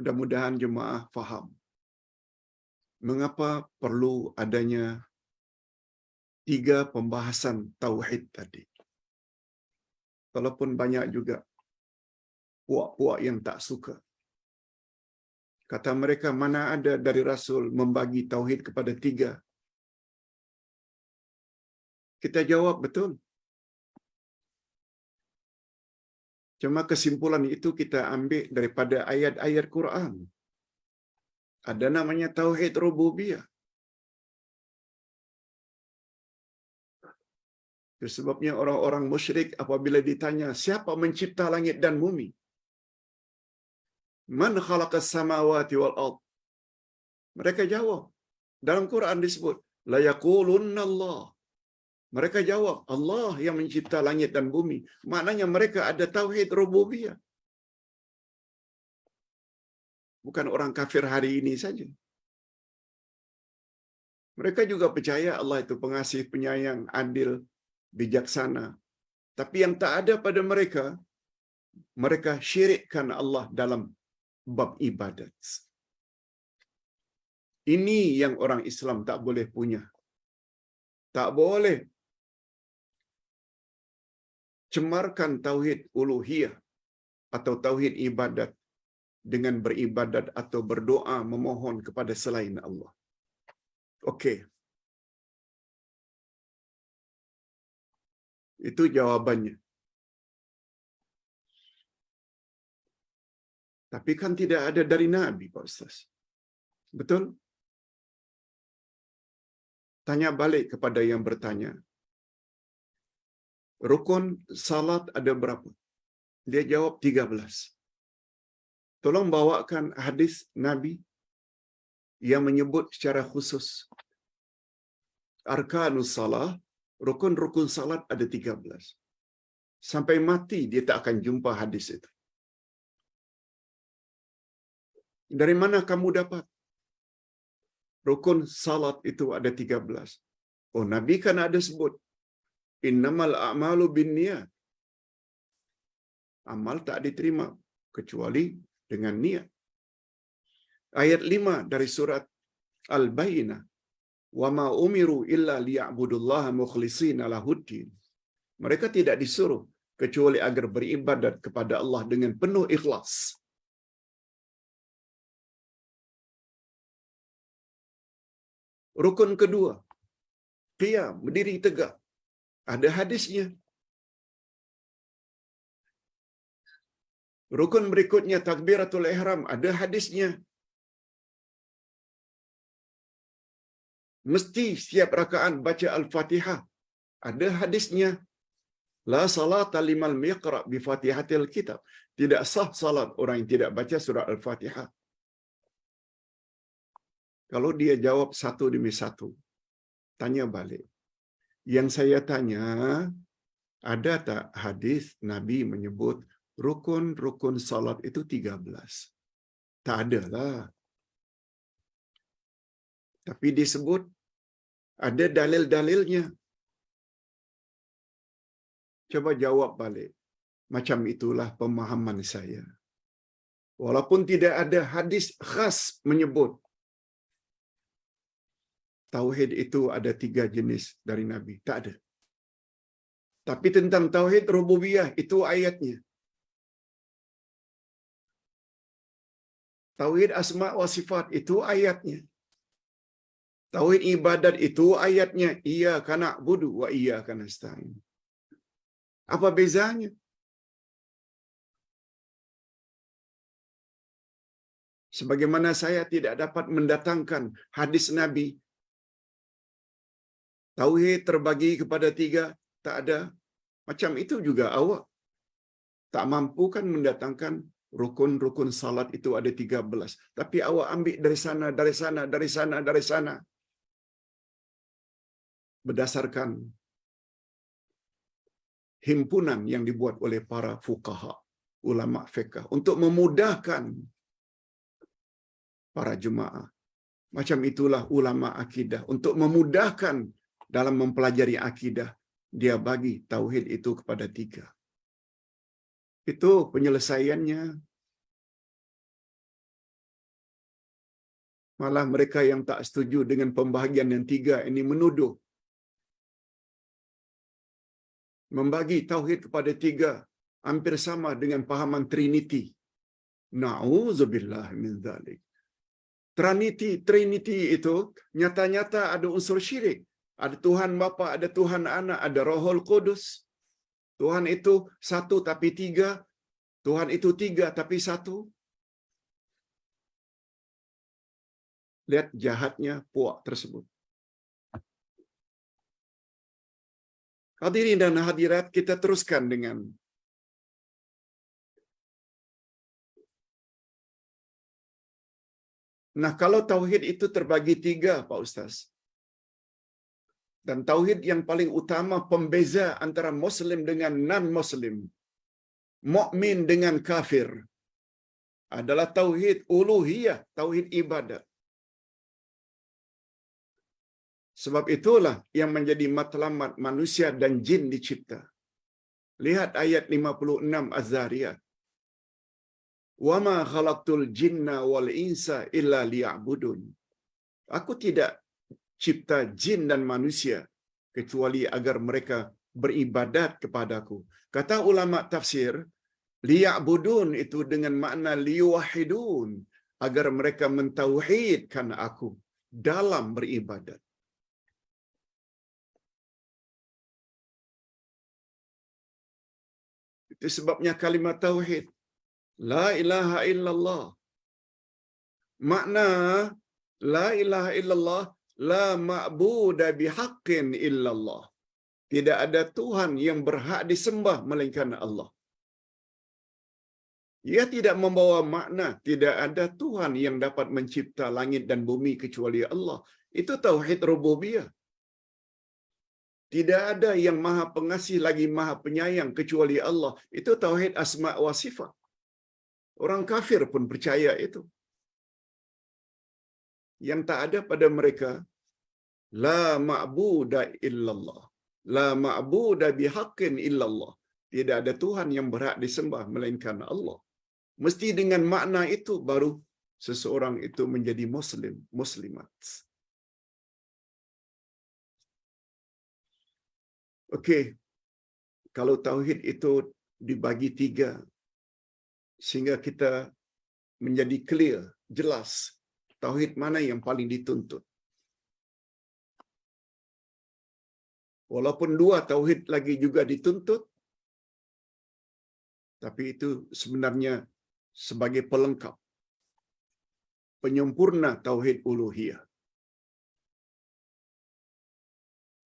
Mudah-mudahan jemaah faham mengapa perlu adanya 3 pembahasan tauhid tadi. Walaupun banyak juga puak-puak yang tak suka. Kata mereka, mana ada dari Rasul membagi tauhid kepada 3. Kita jawab betul. Cuma kesimpulan itu kita ambil daripada ayat-ayat Quran. Ada namanya tauhid rububiyah. Itu sebabnya orang-orang musyrik apabila ditanya, siapa mencipta langit dan bumi? Man khalaqas samawati wal ard? Mereka jawab. Dalam Quran disebut, la yaqulunna Allah. Mereka jawab, Allah yang mencipta langit dan bumi. Maknanya mereka ada tauhid rububiyah. Bukan orang kafir hari ini saja. Mereka juga percaya Allah itu pengasih, penyayang, adil, bijaksana. Tapi yang tak ada pada mereka, mereka syirikkan Allah dalam bab ibadat. Ini yang orang Islam tak boleh punya. Tak boleh cemarkan tauhid uluhiyah atau tauhid ibadat dengan beribadat atau berdoa memohon kepada selain Allah. Okey. Itu jawabannya. Tapi kan tidak ada dari Nabi, Pak Ustaz. Betul? Tanya balik kepada yang bertanya. Rukun salat ada berapa? Dia jawab 13. Tolong bawakan hadis Nabi yang menyebut secara khusus. Arkanus salah, rukun-rukun salat ada 13. Sampai mati dia tak akan jumpa hadis itu. Dari mana kamu dapat? Rukun salat itu ada 13. Oh, Nabi kan ada sebut. Innamal a'malu binniyat. Amal tak diterima kecuali dengan niat. Ayat 5 dari surat Al-Bayyinah. Wa ma umiru illa liya'budullaha mukhlishina lahuddin. Mereka tidak disuruh kecuali agar beribadat kepada Allah dengan penuh ikhlas. Rukun kedua, qiyam, berdiri tegak. Ada hadisnya. Rukun berikutnya takbiratul ihram, ada hadisnya. Mesti setiap rakaat baca Al-Fatihah, ada hadisnya. La salata liman yaqra bi Fatihatil kitab. Tidak sah salat orang yang tidak baca surah Al-Fatihah. Kalau dia jawab satu demi satu, tanya balik. Yang saya tanya, ada tak hadis Nabi menyebut rukun-rukun salat itu 13? Tak ada lah. Tapi disebut ada dalil-dalilnya. Coba jawab balik. Macam itulah pemahaman saya. Walaupun tidak ada hadis khas menyebut tauhid itu ada 3 jenis dari Nabi. Tak ada. Tapi tentang tauhid rububiyah, itu ayatnya. Tauhid asma wa sifat, itu ayatnya. Tauhid ibadat, itu ayatnya. Iyyaka na'budu wa iyyaka nasta'in. Apa bezanya? Sebagaimana saya tidak dapat mendatangkan hadis Nabi, tauhid terbagi kepada 3, tak ada. Macam itu juga awak tak mampu kan mendatangkan rukun-rukun salat itu ada 13. Tapi awak ambil dari sana, dari sana, dari sana, dari sana. Berdasarkan himpunan yang dibuat oleh para fuqaha, ulama fiqh, untuk memudahkan para jemaah. Macam itulah ulama akidah. Untuk memudahkan dalam mempelajari akidah, dia bagi tauhid itu kepada 3. Itu penyelesaiannya. Malah mereka yang tak setuju dengan pembahagian yang tiga ini menuduh membagi tauhid kepada tiga hampir sama dengan pahaman Trinity. Na'udzubillah min dzalik. Trinity itu nyata-nyata ada unsur syirik. Ada Tuhan Bapa, ada Tuhan Anak, ada Rohul Kudus. Tuhan itu satu tapi tiga. Tuhan itu tiga tapi satu. Lihat jahatnya puak tersebut. Hadirin dan hadirat, kita teruskan dengan nah, kalau tauhid itu terbagi tiga, Pak Ustaz. Dan tauhid yang paling utama pembeza antara Muslim dengan non-Muslim, mukmin dengan kafir, adalah tauhid uluhiyah, tauhid ibadat. Sebab itulah yang menjadi matlamat manusia dan jin dicipta. Lihat ayat 56 Az-Zariyat. Wa ma khalaqtul jinna wal insa illa liya'budun. Aku tidak cipta jin dan manusia kecuali agar mereka beribadat kepadaku. Kata ulama tafsir, liya'budun itu dengan makna liyuwahidun, agar mereka mentauhidkan aku dalam beribadat. Itu sebabnya kalimat tauhid. La ilaha illallah. Makna la ilaha illallah, la ma'buda bihaqqin illallah. Tidak ada Tuhan yang berhak disembah melainkan Allah. Ia tidak membawa makna tidak ada Tuhan yang dapat mencipta langit dan bumi kecuali Allah. Itu tauhid rububiyah. Tidak ada yang maha pengasih lagi maha penyayang kecuali Allah. Itu tauhid asma' wa sifat. Orang kafir pun percaya itu. Yang tak ada pada mereka, la ma'buda illallah. La ma'buda bihaqqin illallah. Tidak ada Tuhan yang berhak disembah melainkan Allah. Mesti dengan makna itu baru seseorang itu menjadi muslim, muslimat. Okey. Kalau tauhid itu dibagi tiga, sehingga kita menjadi clear, jelas, tauhid mana yang paling dituntut. Walaupun dua tauhid lagi juga dituntut, tapi itu sebenarnya sebagai pelengkap, penyempurna tauhid uluhiyah.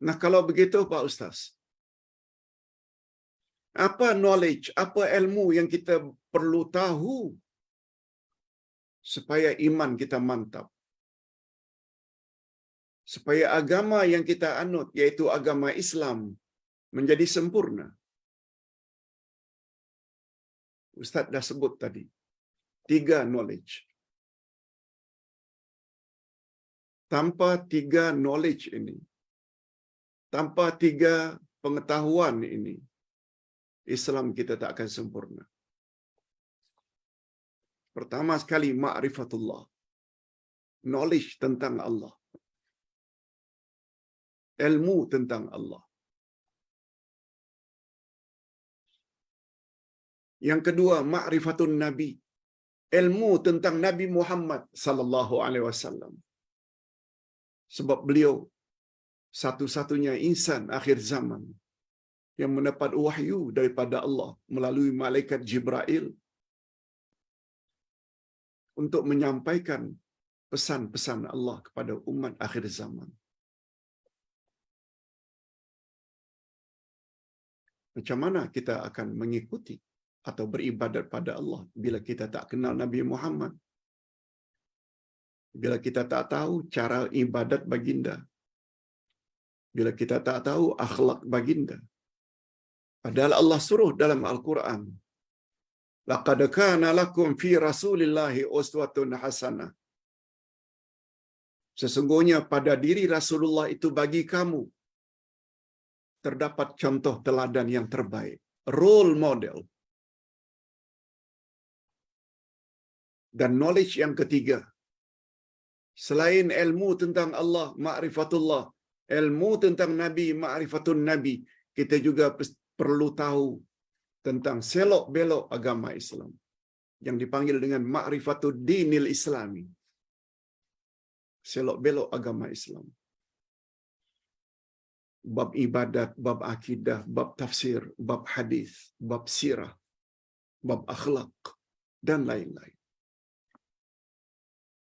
Nah, kalau begitu Pak Ustaz, apa knowledge, apa ilmu yang kita perlu tahu supaya iman kita mantap? Supaya agama yang kita anut, yaitu agama Islam, menjadi sempurna. Ustaz dah sebut tadi, tiga knowledge. Tanpa tiga knowledge ini, tanpa tiga pengetahuan ini, Islam kita tak akan sempurna. Pertama sekali, ma'rifatullah. Knowledge tentang Allah. Ilmu tentang Allah. Yang kedua, ma'rifatun Nabi. Ilmu tentang Nabi Muhammad sallallahu alaihi wasallam. Sebab beliau satu-satunya insan akhir zaman yang mendapat wahyu daripada Allah melalui malaikat Jibril untuk menyampaikan pesan-pesan Allah kepada umat akhir zaman. Macam mana kita akan mengikuti atau beribadat pada Allah bila kita tak kenal Nabi Muhammad? Bila kita tak tahu cara ibadat baginda? Bila kita tak tahu akhlak baginda? Padahal Allah suruh dalam Al-Quran, laqad kana lakum fi Rasulillahi uswatun hasanah. Sesungguhnya pada diri Rasulullah itu bagi kamu terdapat contoh teladan yang terbaik, role model. Dan knowledge yang ketiga, Selain ilmu tentang Allah, ma'rifatullah, ilmu tentang Nabi, ma'rifatun Nabi, kita juga perlu tahu tentang selok belok agama Islam yang dipanggil dengan ma'rifatud dinil Islami. Selok belok agama Islam. Bab ibadat, bab akidah, bab tafsir, bab hadis, bab sirah, bab akhlak, dan lain-lain.